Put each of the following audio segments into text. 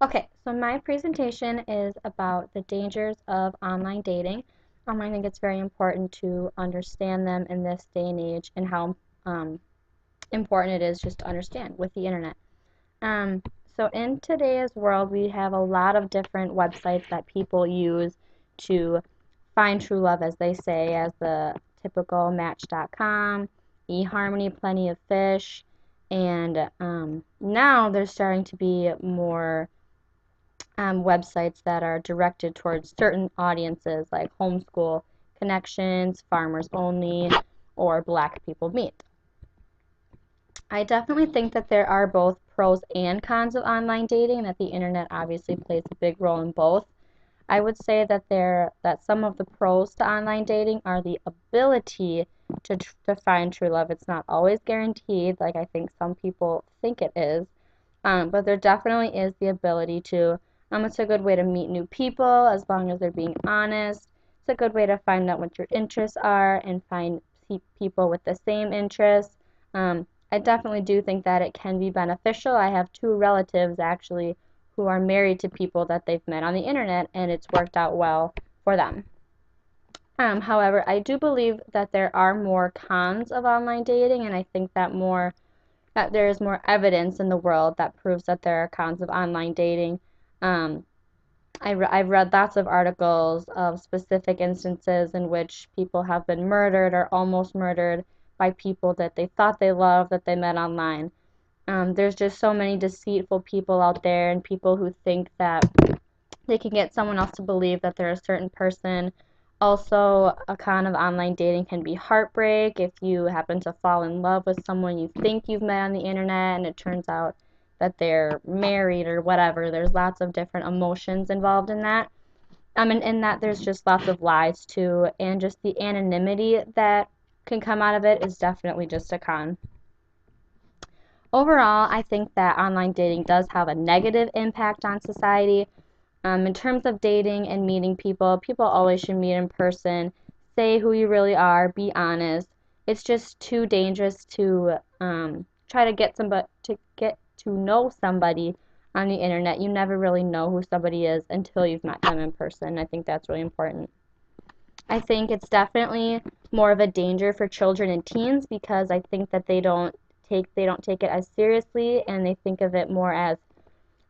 Okay, so my presentation is about the dangers of online dating. I think it's very important to understand them in this day and age and how important it is just to understand with the internet. Um, so in today's world, we have a lot of different websites that people use to find true love, as they say, as the typical Match.com, eHarmony, Plenty of Fish, and now there's starting to be more websites that are directed towards certain audiences like Homeschool Connections, Farmers Only, or Black People Meet. I definitely think that there are both pros and cons of online dating, and that the internet obviously plays a big role in both. I would say that some of the pros to online dating are the ability to find true love. It's not always guaranteed, like I think some people think it is, but there definitely is the ability to. It's a good way to meet new people as long as they're being honest. It's a good way to find out what your interests are and find people with the same interests. I definitely do think that it can be beneficial. I have two relatives actually who are married to people that they've met on the internet, and it's worked out well for them. However, I do believe that there are more cons of online dating, and I think that there is more evidence in the world that proves that there are cons of online dating. Um, I've read lots of articles of specific instances in which people have been murdered or almost murdered by people that they thought they loved that they met online. There's just so many deceitful people out there and people who think that they can get someone else to believe that they're a certain person. Also, a con of online dating can be heartbreak if you happen to fall in love with someone you think you've met on the internet and it turns out that they're married or whatever. There's lots of different emotions involved in that. And in that, there's just lots of lies too, and just the anonymity that can come out of it is definitely just a con. Overall, I think that online dating does have a negative impact on society. In terms of dating and meeting people, people always should meet in person. Say who you really are. Be honest. It's just too dangerous to try to get to know somebody on the internet. You never really know who somebody is until you've met them in person. I think that's really important. I think it's definitely more of a danger for children and teens because I think that they don't take it as seriously and they think of it more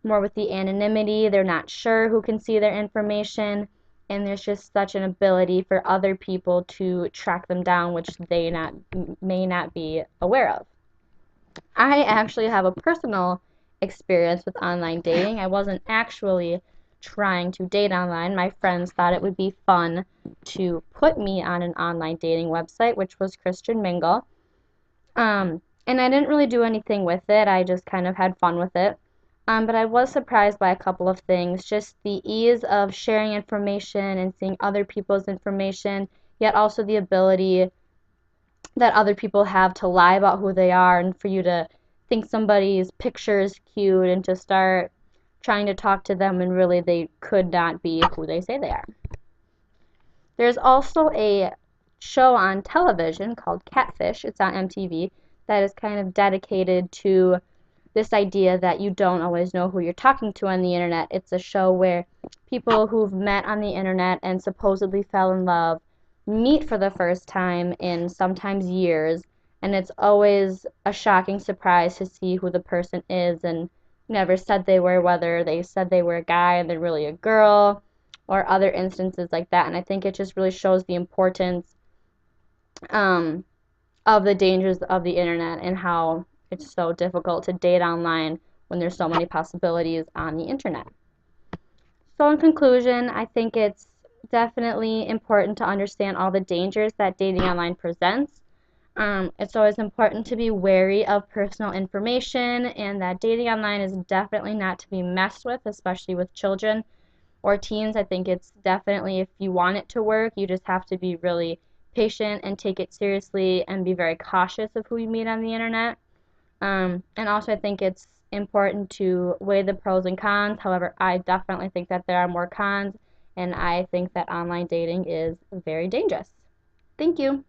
with the anonymity. They're not sure who can see their information, and there's just such an ability for other people to track them down, which may not be aware of. I actually have a personal experience with online dating. I wasn't actually trying to date online. My friends thought it would be fun to put me on an online dating website, which was Christian Mingle. And I didn't really do anything with it. I just kind of had fun with it. But I was surprised by a couple of things. Just the ease of sharing information and seeing other people's information, yet also the ability that other people have to lie about who they are and for you to think somebody's picture is cute and to start trying to talk to them when really they could not be who they say they are. There's also a show on television called Catfish. It's on MTV that is kind of dedicated to this idea that you don't always know who you're talking to on the internet. It's a show where people who've met on the internet and supposedly fell in love meet for the first time in sometimes years, and it's always a shocking surprise to see who the person is and never said they were, whether they said they were a guy and they're really a girl, or other instances like that. And I think it just really shows the importance um, of the dangers of the internet and how it's so difficult to date online when there's so many possibilities on the internet. So in conclusion, I think it's definitely important to understand all the dangers that dating online presents. It's always important to be wary of personal information and that dating online is definitely not to be messed with, especially with children or teens. I think it's definitely, if you want it to work, you just have to be really patient and take it seriously and be very cautious of who you meet on the internet. And also, I think it's important to weigh the pros and cons. However, I definitely think that there are more cons, and I think that online dating is very dangerous. Thank you.